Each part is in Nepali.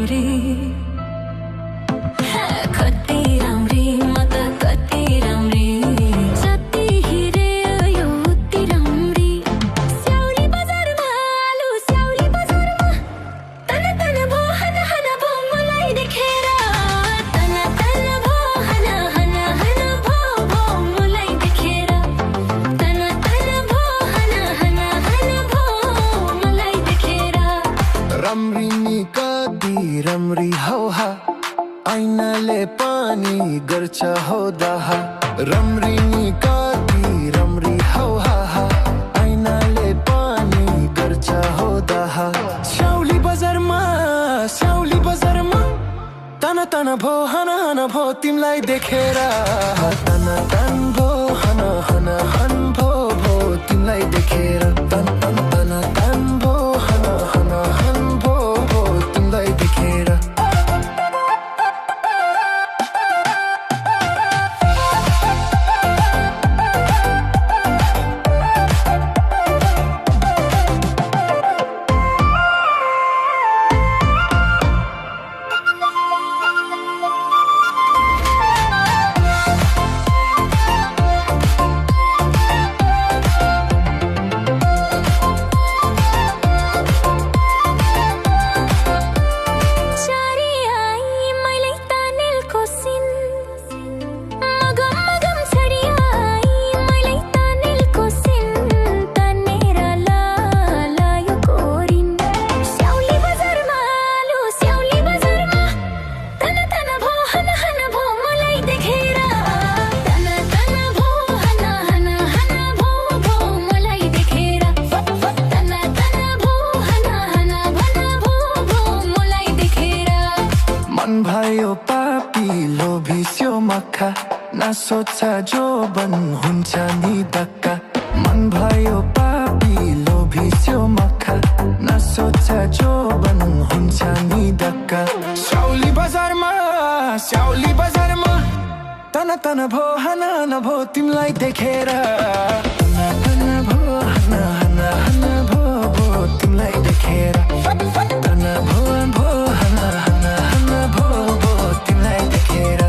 राम्री कति राम्री म त कति राम्री जति हिरे यो उति राम्री स्याउली बजारमा आलु स्याउली बजारमा तन तन भो हन हन भो मलाई देखेर तन तन भो हन हन हन भो भो मलाई देखेर तन तन भो हन हन हन भो मलाई देखेर राम्री नि कति राम्री हौ हा ऐनाले पानी गर्छ हो दाहा राम्री नि कति राम्री हौ हा ऐनाले पानी गर्छ हो दाहा स्याउली बजारमा तन तन भो हन हन भो तिमीलाई देखेर तन तन भो हन हन हन भो भो तिमीलाई देखेर तन तन तन तन भो हन हन हन भो भो तिमीलाई देखेर मन भयो पापी लोभिस्यो मक्खा नसोचा जो बन हुन्छ नि धक्का मन भयो पापी लोभिस्यो मक्खा नसोचा जो बन हुन्छ नि धक्का स्याउली बजारमा तन तन भो हन हन भो तिमीलाई देखेर तन तन भो हन हन हन भो भो तिमीलाई देखेर तन भो भो हन हन हन भो भो तिमीलाई देखेर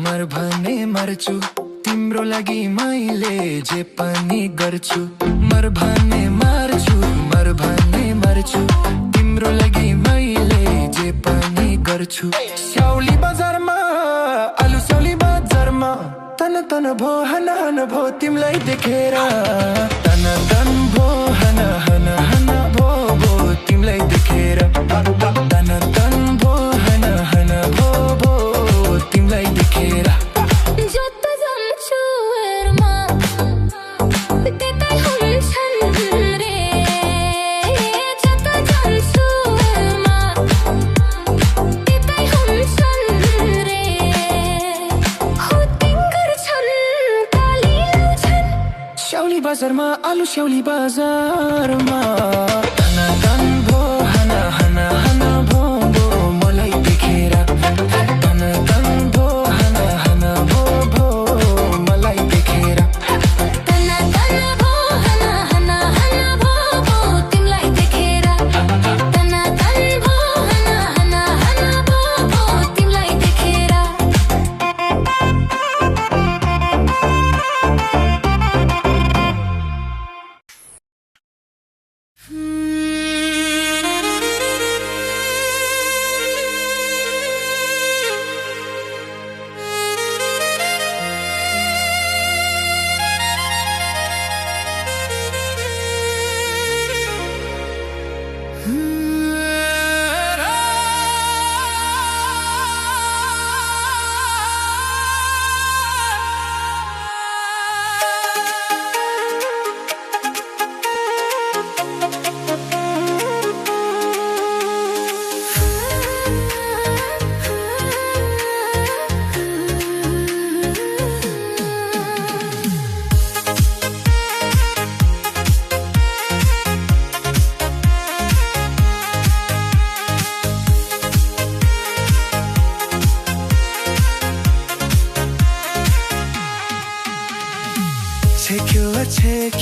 मर भने मर्छु तिम्रो लागि मैले जे पनि गर्छु मर भने मर्छु तिम्रो लागि मैले जे पनि गर्छु स्याउली बजारमा आलु स्याउली बजारमा तन तन भो हन हन भो तिमीलाई देखेर तन तन भो हन हन हन भो भो तिमीलाई देखेर तन तन भो हन हन भो भो तिमीलाई देखेर बजारमा आलु स्याउली बजारमा तन तन भो हन हन हन भो भो मलाई देखेर तन तन भो हन हन भो भो मलाई देखेर तन तन भो हन हन हन भो भो तिमीलाई देखेर तन तन भो हन हन हन भो भो तिमीलाई देखेर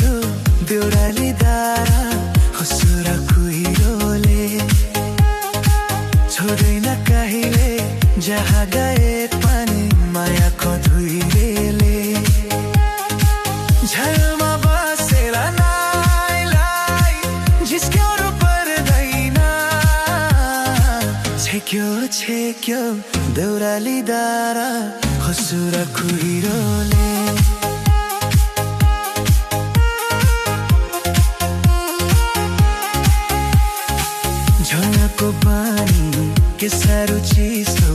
चिसो देउराली दारा हुसुरा कुहिरोले छोड्दैन कहिले जहाँ गए पनि मायाको धुइरेले झलमा बसेर नाइलाई जिस्क्याउनु पर्दैन छेक्यो देउराली दारा हुसुरा कुहिरोले झोलाको पानी के साह्रो चिसो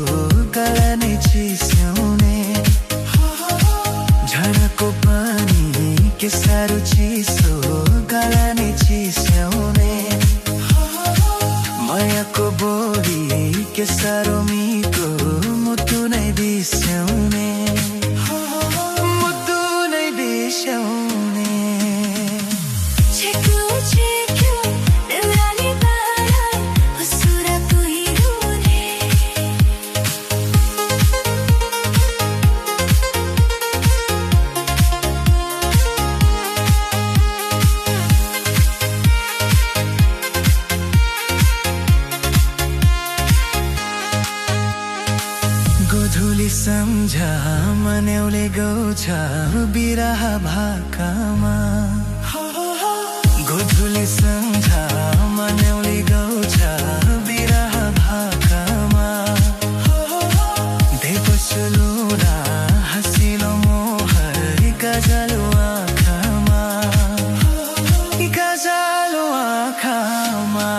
गला नै चिस्याउने झोलाको पानी के साह्रो चिसो गला नै चिस्याउने मायाको बोली के साह्रो मिठो मुटु नै बिस्याउने मुटु नै बिस्याउने गोधुली सम्झा मन्याउले गाउँछ बिरह भाकामा गोधुली सम्झा मन्याउले गाउँछ बिरह भाकामा देवसुलुरा हँसिलो मोहर गजलो आँखामा गजलो आँखामा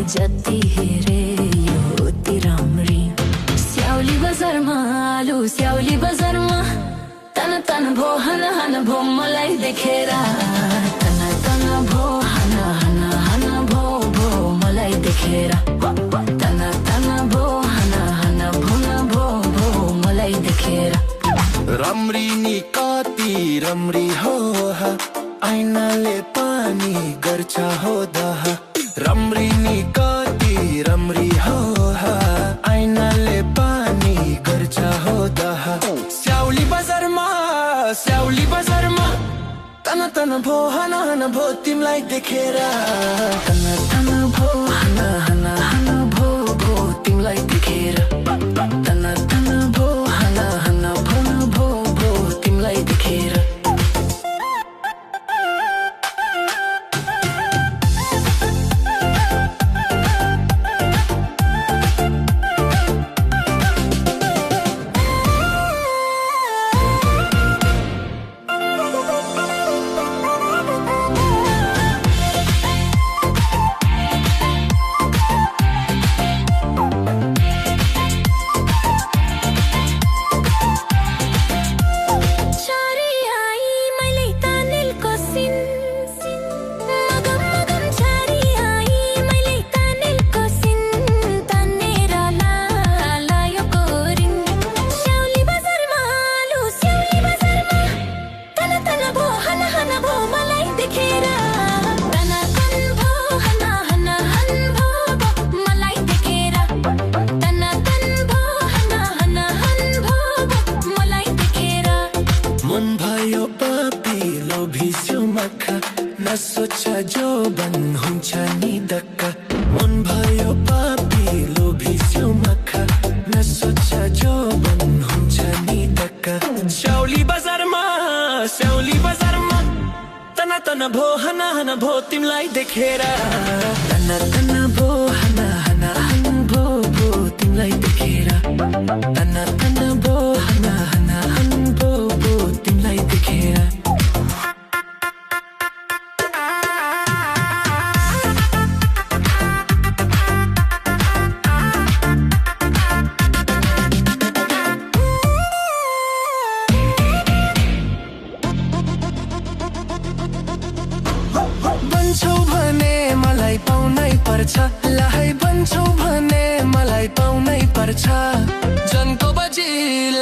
जति हेरे यो तिराम्री स्याउली बजारमा आलु स्याउली बजारमा तन तन भो हन भो मलाई देखेर तन तन भो हन भो मलाई देखेर तन तन भो हन भो मलाई देखेर राम्री नि कति राम्री हो ऐनाले पानी गर्छ हो दह राम्री नि कति राम्री हो ऐनाले पानी गर्छ हो दह स्याउली बजारमा तन तन भो हन भो तिमीलाई देखेर तन तन भो हन भो तिमीलाई देखेर तन तन भो हन भो तिमीलाई देखेर नसोचा जो बन हुन्छ नि दक्का मन भयो पापी लोभी स्यौ मक्खा नसोचा जो बन हुन्छ नि दक्का स्याउली बजारमा तना तना भो हना हना भो तिमलाई देखेर तना तना भो हना हना हन भो भो तिमलाई देखेर तना तना भो हना हना हन भो भो तिमलाई देखेर बन्छौ भने मलाई पाउनै पर्छ लाई बन्छौ भने मलाई पाउनै पर्छ जनको बजी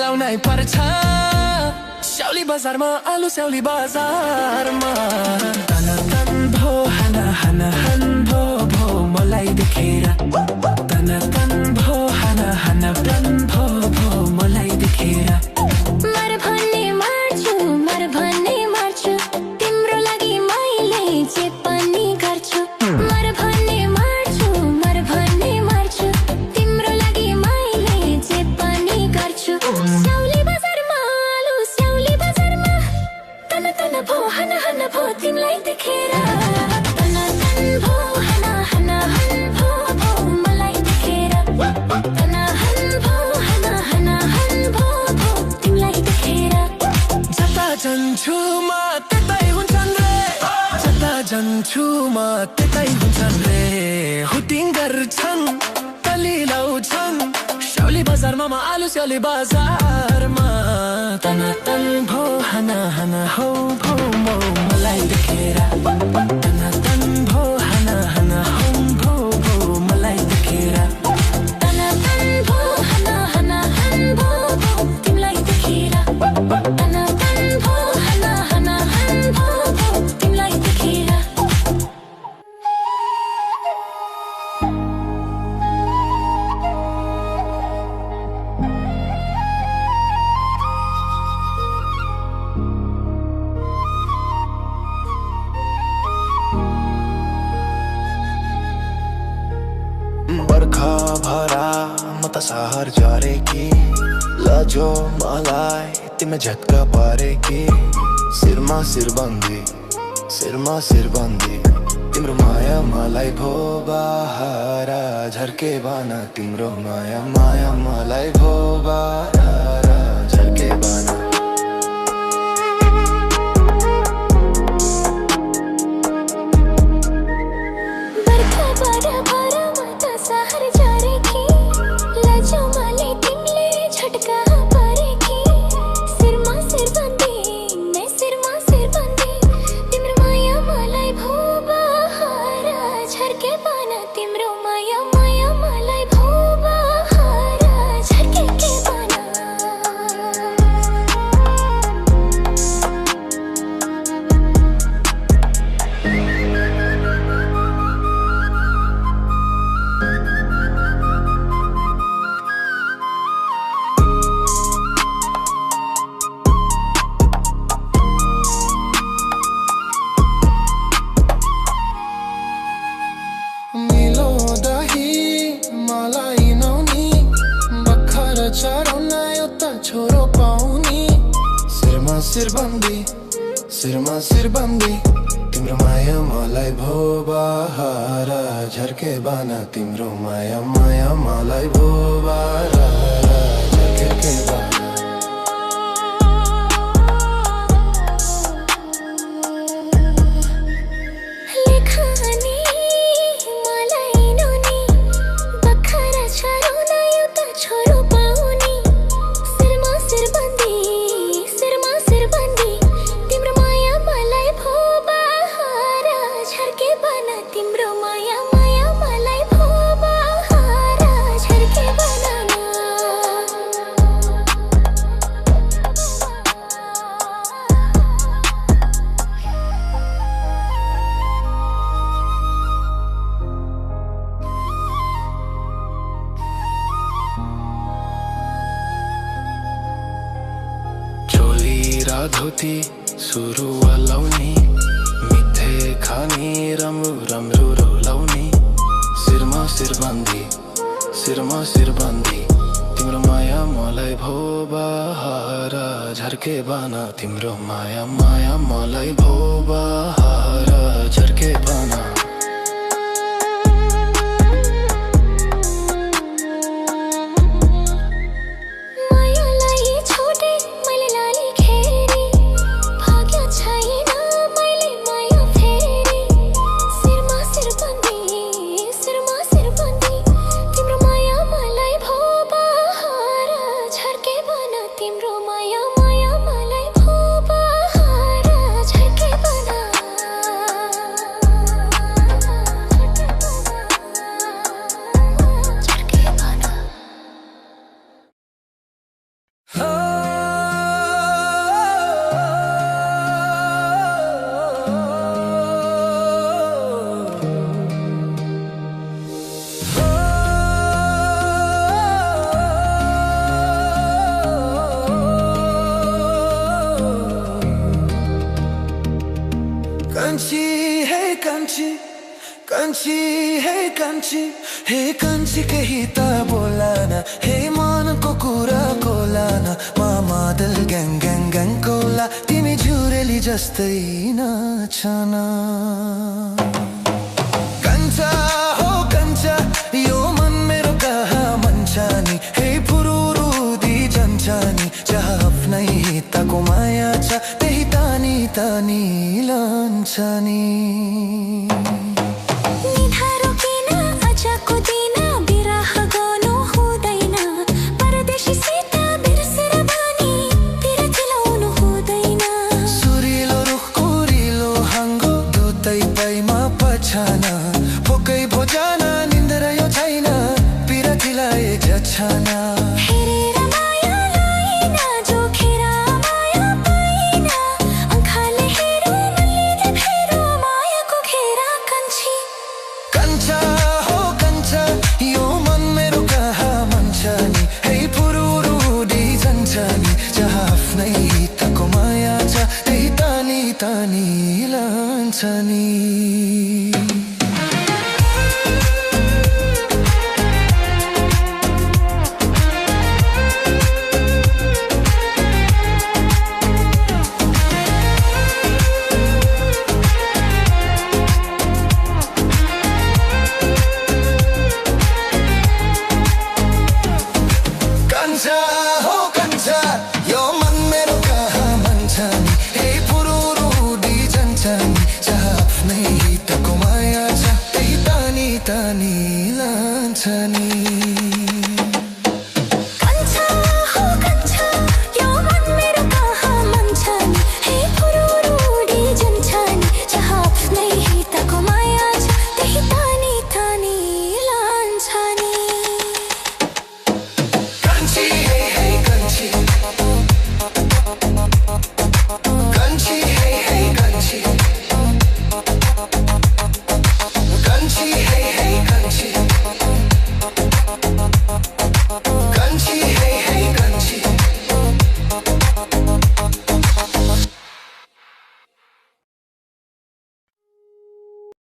लाउनै पर्छ स्याउली बजारमा आलु स्याउली बजारमा तन तन भो हना हना हन भो भो मलाई देखेर तन तन भो हना हना तन भो भो मलाई देखेर मर भन्ने मार्छु तिम्रो लागि मैले जे पनि गर्छु मर भन्ने मार्छु तिम्रो लागि मैले जे पनि गर्छु स्याउली बजारमा तन तन भो हना हना भो तिमीलाई देखेर तन तन भो हना हना हन भो भो मलाई देखेर तन हन भो हना हना हन भो भो तिमीलाई देखेर जता जान्छु म त्यतै हुन्छन् रे जता जान्छु म त्यतै हुन्छन् रे हुटिङ गर्छन् तली लाउँछन् स्याउली बजारमा म आलु स्याउली बजारमा तन तन भो हना हना हौ भो मो मलाई देखेर तन तन भो हना हना हौ भो भो मलाई देखेर तन तन भो हना हना हन भो भो तिमीलाई देखेर तन तन भो हना हना हन भो भो तिमीलाई देखेर बर्खा भरा म त सहर झरेकी लजो मलाई तिमी झट्का परेकी शिरमा शिरबन्दी तिम्रो माया मलाई भो बहारा झर्के बाना तिम्रो माया मलाई भो बहारा झर्के बाना शिरमा शिरबन्दी तिम्रो माया मलाई भो बहारा झर्के बाना तिम्रो माया मलाई भो बहारा झर्के बाना धोती सुरुवाल लाउने मिठै हे खानी राम्रो राम्रो रोलाउने शिरमा शिरबन्दी तिम्रो माया मलाई भो बहार झर्के बना तिम्रो माया मलाई भो बहार झर्के बना कंची केही त बोलान हे मनको कुरा कोलान मादल ग्याङ ग्याङ ग्याङ कोला तिमी झुरेली जस्तै नाचन कंचा हो कंचा यो मन मेरो कहाँ मन्छ नि हे फुरुरुदी जान्छ नि जहाँ आफ्नै हितको माया छ त्यही तानी तानी लान्छ नि फोकै भोजान निन्द्र यो छैन पिरतीलाई जछन हेरेर माया लाइन जोखेर माया पाइन आँखाले हेरो मनले फेरो मायाको घेरा कंचा हो कंचा यो मन मेरो कहाँ मन्छ नि हे फुरुरुदी जान्छ नि जहाँ आफ्नै हितको माया छ त्यही तानी तानी लान्छ नि